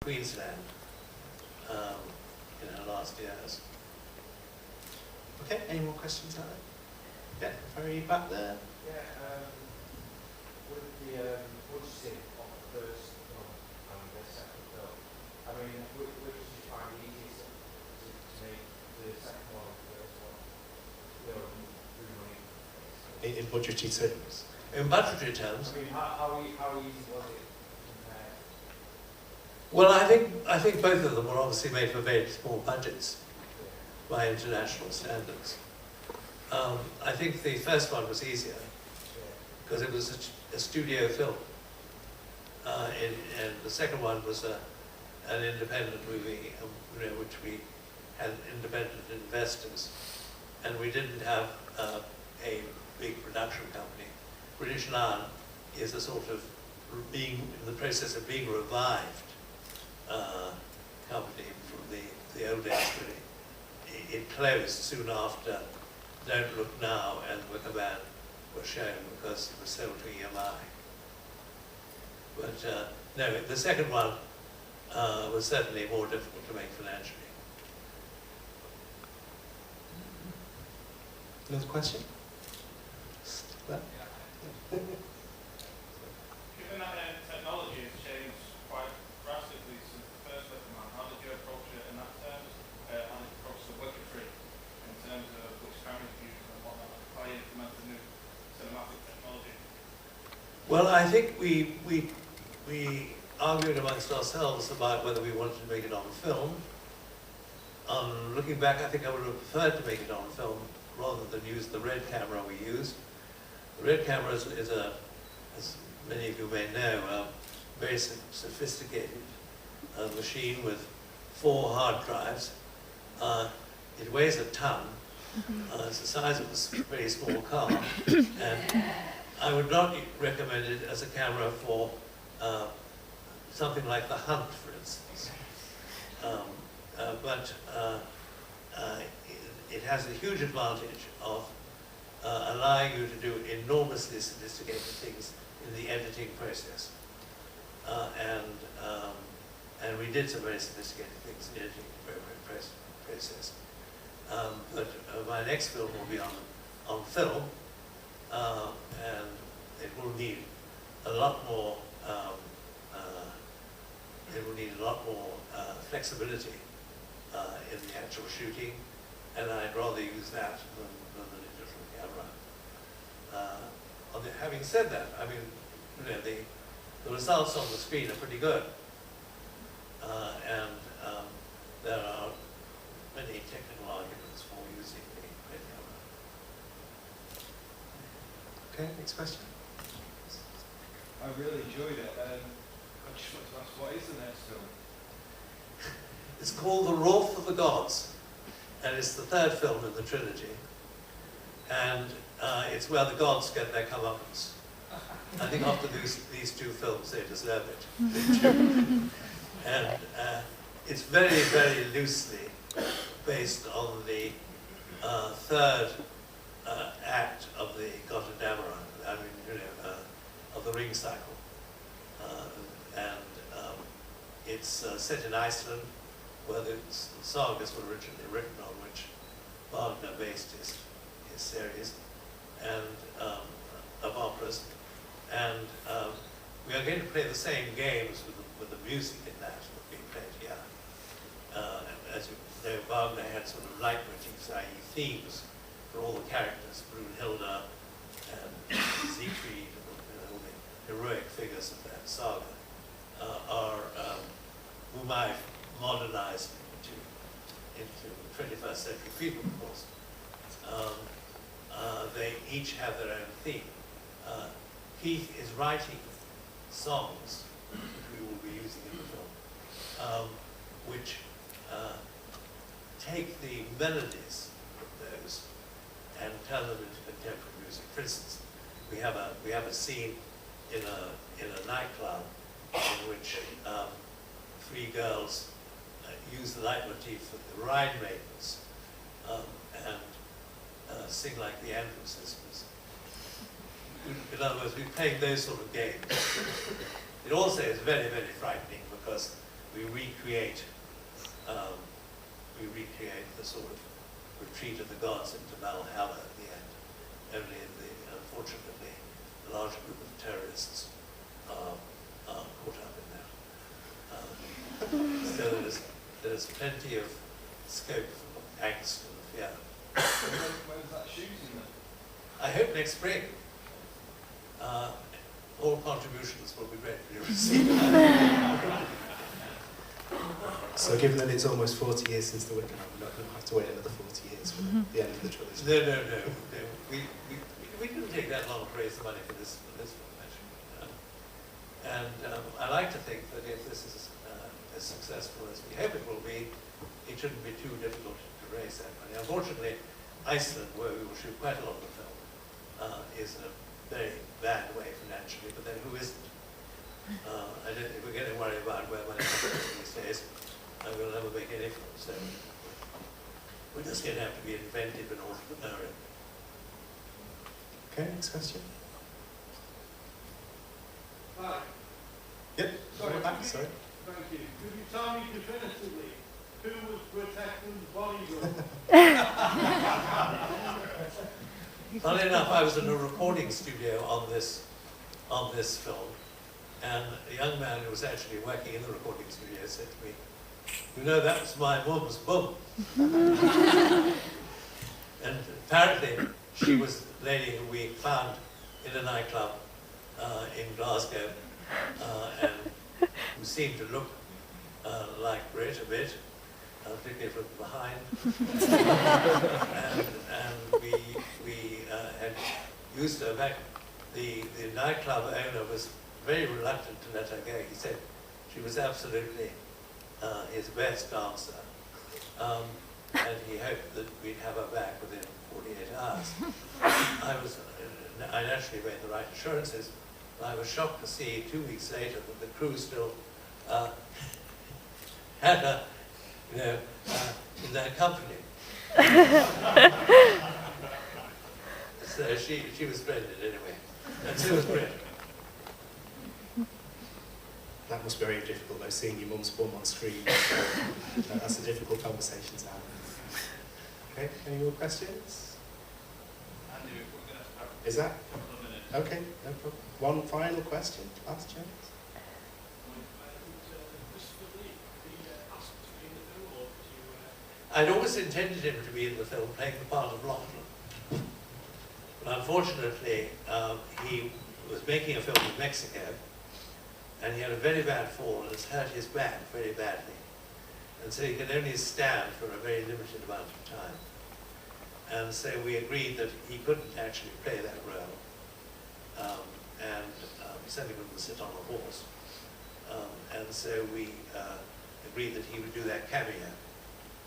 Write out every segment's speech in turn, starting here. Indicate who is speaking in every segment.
Speaker 1: Queensland in her last years. Okay, any more questions out there? Yeah, very back there.
Speaker 2: Yeah, with the budgeting of the first film and the second film, I mean, which did you find easiest to make the second one and the first one? Through money.
Speaker 1: In budgetary terms. In budgetary terms.
Speaker 2: I mean, how easy was it compared?
Speaker 1: Well, I think both of them were obviously made for very small budgets by international standards. I think the first one was easier because it was a studio film, and the second one was an independent movie, which we had independent investors, and we didn't have a big production company. British Lion is a sort of being in the process of being revived company from the old days, really. It closed soon after Don't Look Now and Wicker were shown because it was sold to EMI. But no, the second one was certainly more difficult to make financially. Another question? Well?
Speaker 3: Given that technology has changed quite drastically since the first Wicker Man, how did you approach it in that terms? How did you approach the Wicker tree in terms of which cameras you use and whatnot? How you implement the new cinematic technology?
Speaker 1: Well, I think we argued amongst ourselves about whether we wanted to make it on film. Looking back, I think I would have preferred to make it on film rather than use the red camera we used. The red camera is as many of you may know, a very sophisticated machine with 4 hard drives. It weighs a ton. It's the size of a very small car. And I would not recommend it as a camera for something like The Hunt, for instance. But it has a huge advantage of allowing you to do enormously sophisticated things in the editing process. And we did some very sophisticated things in the editing process. But my next film will be on film, and it will need a lot more flexibility in the actual shooting, and I'd rather use that than the digital camera. Having said that, I mean, the results on the screen are pretty good, and there are many technical arguments for using the red camera. Okay, next question.
Speaker 4: I really enjoyed it. I just want to ask, what is the next film?
Speaker 1: It's called The Wrath of the Gods, and it's the 3rd film in the trilogy, and it's where the gods get their comeuppance. I think after these 2 films, they deserve it. And it's very, very loosely based on the 3rd act of the Gotterdammerung, of the Ring Cycle. It's set in Iceland, where the sagas were originally written, on which Wagner based his series and of operas. And we are going to play the same games with the music in that being played here. As you know, Wagner had sort of leitmotifs, i.e. themes, for all the characters, Brunhilde and Siegfried, all the heroic figures of that saga, whom I've modernized into 21st century people, of course. They each have their own theme. Keith is writing songs, which we will be using in the film, which take the melodies of those and turn them into contemporary music. For instance, we have a scene in a nightclub in which 3 girls use the leitmotif of the Rhine Maidens and sing like the Andrew Sisters. In other words, we're playing those sort of games. It also is very, very frightening because we recreate the sort of retreat of the gods into Valhalla at the end. Only unfortunately, a large group of terrorists are caught up in that. So there's plenty of scope for angst and fear.
Speaker 4: When's that shooting then?
Speaker 1: I hope next spring. All contributions will be gratefully received.
Speaker 5: So given that it's almost 40 years since the Wicker, we're not going to have to wait another 40 years for the end of the trilogy.
Speaker 1: No. We didn't take that long to raise the money for this film, actually. I like to think that if this is as successful as we hope it will be, it shouldn't be too difficult to raise that money. Unfortunately, Iceland, where we will shoot quite a lot of the film, is in a very bad way financially, but then who isn't? I don't think we're going to worry about where money comes from these days. We'll never make any film, so we're just going to have to be inventive and entrepreneurial.
Speaker 5: Okay, next question.
Speaker 6: Hi.
Speaker 5: Yep.
Speaker 6: Sorry,
Speaker 5: back, sorry.
Speaker 6: Thank you. Could you tell me definitively who was protecting the bodyguard?
Speaker 1: Funnily enough, I was in a recording studio on this film, and a young man who was actually working in the recording studio said to me, "You know, that was my mum's bum." And apparently, she was a lady who we found in a nightclub in Glasgow, and who seemed to look like Brit a bit, particularly from behind. and we had used her back. The nightclub owner was very reluctant to let her go. He said she was absolutely his best dancer. And he hoped that we'd have her back within 48 hours. I naturally made the right assurances. I was shocked to see 2 weeks later that the crew still had her, in their company. So she was splendid anyway, and so was Grimm.
Speaker 5: That must be very difficult though, seeing your mum's bum on screen. That's a difficult conversation to have. Okay, any more questions?
Speaker 3: Andy, if we're going to have
Speaker 5: Is that?
Speaker 3: a couple of minutes.
Speaker 5: Okay, no problem. One final question, last chance.
Speaker 1: I'd always intended him to be in the film playing the part of Lachlan. But unfortunately, he was making a film in Mexico, and he had a very bad fall and has hurt his back very badly. And so he can only stand for a very limited amount of time. And so we agreed that he couldn't actually play that role. We sent him to sit on a horse. And so we agreed that he would do that cameo,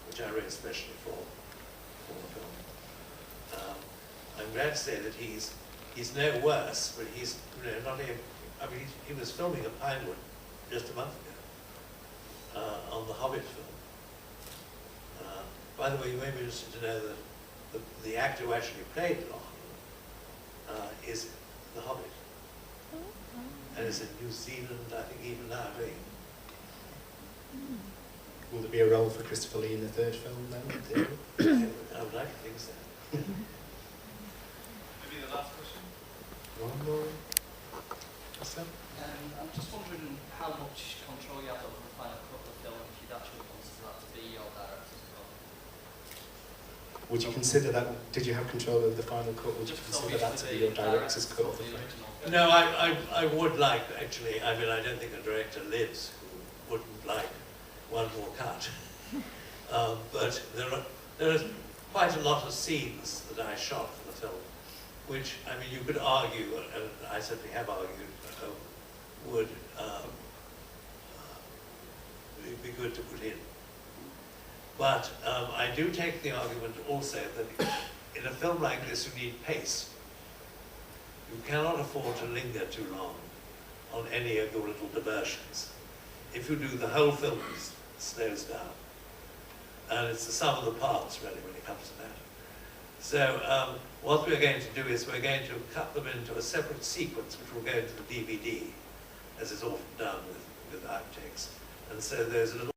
Speaker 1: which I wrote especially for the film. I'm glad to say that he's no worse, but he's not even. I mean, he was filming at Pinewood just a month ago on the Hobbit film. By the way, you may be interested to know that the actor who actually played Lachlan is the Hobbit, and is in New Zealand, I think, even now doing.
Speaker 5: Will there be a role for Christopher Lee in the third film then?
Speaker 1: I would like to think so.
Speaker 3: Maybe the last question?
Speaker 5: One more. Awesome.
Speaker 7: I'm just wondering how much control you have over the final cut of the film, if you'd actually consider that to be your director's cut.
Speaker 5: Would you consider that, did you have control over the final cut, would you
Speaker 7: Just
Speaker 5: consider that to be
Speaker 7: obviously
Speaker 5: your
Speaker 7: the
Speaker 5: director's cut of the
Speaker 7: original
Speaker 5: film?
Speaker 7: film.
Speaker 1: No, I would like, actually, I mean, I don't think a director lives who wouldn't like one more cut. But there are quite a lot of scenes that I shot for the film, which, I mean, you could argue, and I certainly have argued, would be good to put in. But I do take the argument also that in a film like this you need pace. You cannot afford to linger too long on any of your little diversions. If you do, the whole film slows down. And it's the sum of the parts, really, when it comes to that. So what we're going to do is we're going to cut them into a separate sequence, which will go into the DVD, as is often done with outtakes. And so there's a little